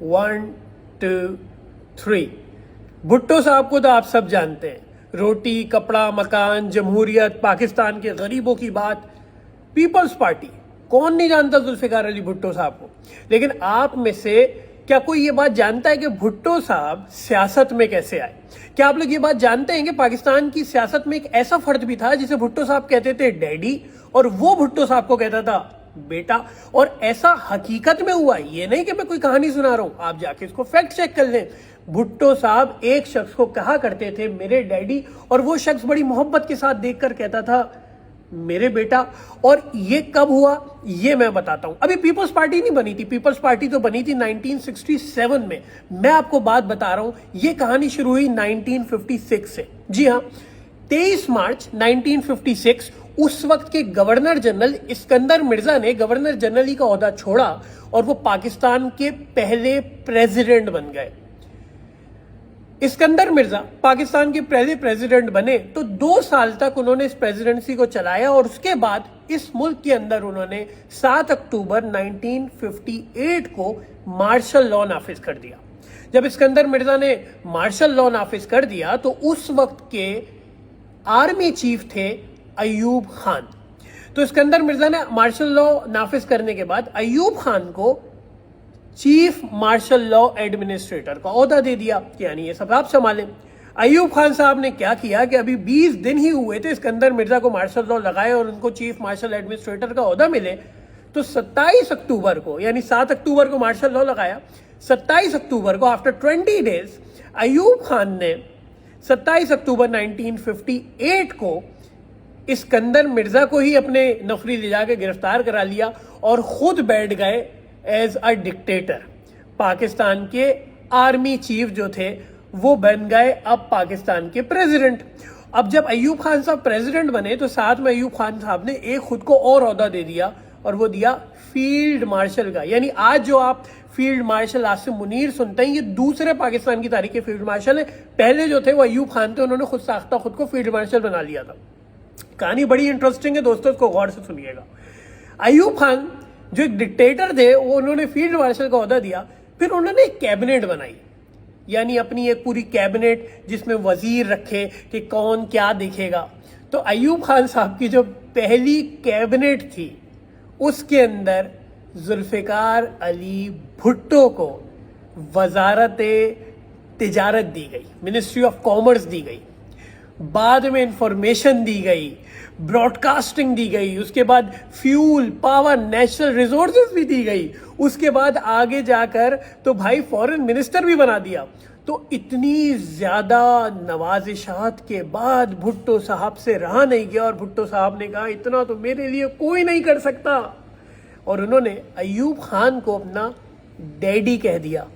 1 2 3 भुट्टो साहब को तो आप सब जानते हैं, रोटी कपड़ा मकान जमहूरियत, पाकिस्तान के गरीबों की बात, पीपल्स पार्टी। कौन नहीं जानता जुल्फिकार अली भुट्टो साहब को। लेकिन आप में से क्या कोई ये बात जानता है कि भुट्टो साहब सियासत में कैसे आए? क्या आप लोग ये बात जानते हैं कि पाकिस्तान की सियासत में एक ऐसा फर्द भी था जिसे भुट्टो साहब कहते थे डैडी, और वो भुट्टो साहब को कहता था बेटा। और ऐसा हकीकत में हुआ, ये नहीं कि मैं कोई कहानी सुना रहा हूं, आप जाके इसको फैक्ट चेक कर लें। भुट्टो साहब एक शख्स को कहा करते थे मेरे डैडी, और वो शख्स बड़ी मोहब्बत के साथ देखकर कहता था मेरे बेटा। और ये कब हुआ ये मैं बताता हूं। अभी पीपल्स पार्टी नहीं बनी थी, पीपल्स पार्टी तो बनी थी 1967 में। मैं आपको बात बता रहा हूं, ये कहानी शुरू हुई 1956 से। जी हां, 23 मार्च 1956 उस वक्त के गवर्नर जनरल इस्कंदर मिर्जा ने गवर्नर जनरल का ओहदा छोड़ा और वो पाकिस्तान के पहले प्रेसिडेंट बन गए। इस्कंदर मिर्जा पाकिस्तान के पहले प्रेसिडेंट बने तो 2 साल तक उन्होंने इस प्रेसिडेंसी को चलाया, और उसके बाद इस मुल्क के अंदर उन्होंने 7 अक्टूबर 1958 को मार्शल लॉ नाफिज कर दिया। जब इस्कंदर मिर्जा ने मार्शल लॉ नाफिज कर दिया तो उस वक्त के आर्मी चीफ थे अयूब खान। तो इस्कंदर मिर्जा ने मार्शल लॉ नाफिज करने के बाद अयूब खान को चीफ मार्शल लॉ एडमिनिस्ट्रेटर का ओहदा दे दिया कि यानी ये सब आप संभालें। अयूब खान साहब ने क्या किया कि अभी 20 दिन ही हुए थे इस्कंदर मिर्जा को मार्शल लॉ लगाए और उनको चीफ मार्शल एडमिनिस्ट्रेटर का ओहदा मिले, तो 27 अक्टूबर को, यानी 7 अक्टूबर को मार्शल लॉ लगाया, 27 अक्टूबर को आफ्टर 20 डेज अयूब खान ने 27 अक्टूबर 1958 को इस्कंदर मिर्जा को ही अपने नफरी ले जाकर गिरफ्तार करा लिया और खुद बैठ गए एज अ डिक्टेटर। पाकिस्तान के आर्मी चीफ जो थे वो बन गए अब पाकिस्तान के प्रेसिडेंट। अब जब अयूब खान साहब प्रेसिडेंट बने तो साथ में अयूब खान साहब ने एक खुद को और ओहदा दे दिया, और वो दिया फील्ड मार्शल का। यानी आज जो आप फील्ड मार्शल आसिम मुनीर सुनते हैं, ये दूसरे पाकिस्तान की तारीख के फील्ड मार्शल है। पहले जो थे वो अयूब खान थे, उन्होंने खुद साख्ता खुद को फील्ड मार्शल बना लिया था। कहानी बड़ी इंटरेस्टिंग है दोस्तों, इसको गौर से सुनिएगा। अयूब खान जो एक डिक्टेटर थे वो उन्होंने फील्ड मार्शल का ओहदा दिया, फिर उन्होंने एक कैबिनेट बनाई, यानी अपनी एक पूरी कैबिनेट जिसमें वजीर रखे कि कौन क्या देखेगा। तो अयूब खान साहब की जो पहली कैबिनेट थी उसके अंदर जुल्फिकार अली भुट्टो को वजारत तिजारत दी गई, मिनिस्ट्री ऑफ कॉमर्स दी गई, बाद में इंफॉर्मेशन दी गई, ब्रॉडकास्टिंग दी गई, उसके बाद फ्यूल पावर नेशनल रिसोर्सेज भी दी गई, उसके बाद आगे जाकर तो भाई फॉरेन मिनिस्टर भी बना दिया। तो इतनी ज्यादा नवाजिशात के बाद भुट्टो साहब से रहा नहीं गया और भुट्टो साहब ने कहा इतना तो मेरे लिए कोई नहीं कर सकता, और उन्होंने अयूब खान को अपना डैडी कह दिया।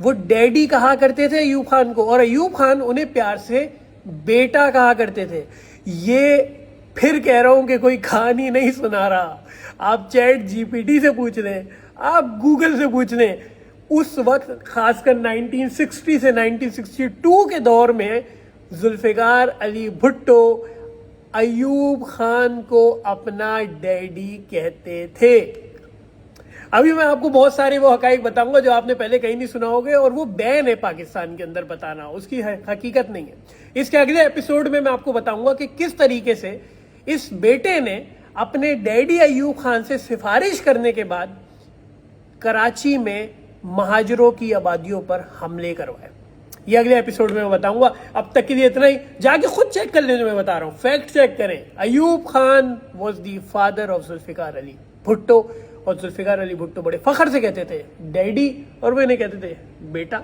वो डैडी कहा करते थे अयूब खान को, और अयूब खान उन्हें प्यार से बेटा कहा करते थे। ये फिर कह रहा हूं कि कोई कहानी नहीं सुना रहा, आप चैट जीपीटी से पूछ लें, आप गूगल से पूछ लें। उस वक्त खासकर 1960 से 1962 के दौर में जुल्फिकार अली भुट्टो अयूब खान को अपना डैडी कहते थे। अभी मैं आपको बहुत सारे वो हकाइक बताऊंगा जो आपने पहले कहीं नहीं सुना होगे, और वो बैन है पाकिस्तान के अंदर बताना, उसकी हकीकत नहीं है। इसके अगले एपिसोड में मैं आपको बताऊंगा कि किस तरीके से इस बेटे ने अपने डैडी अयूब खान से सिफारिश करने के बाद कराची में महाजरों की आबादियों पर हमले करवाए। ये अगले एपिसोड में मैं बताऊंगा। अब तक के लिए इतना ही, जाके खुद चेक कर लें जो मैं बता रहा हूं, फैक्ट चेक करें। Ayub Khan was the father of Zulfikar Ali Bhutto, और जुल्फिकार अली भुट्टो बड़े फख्र से कहते थे डैडी, और वो इन्हें कहते थे बेटा।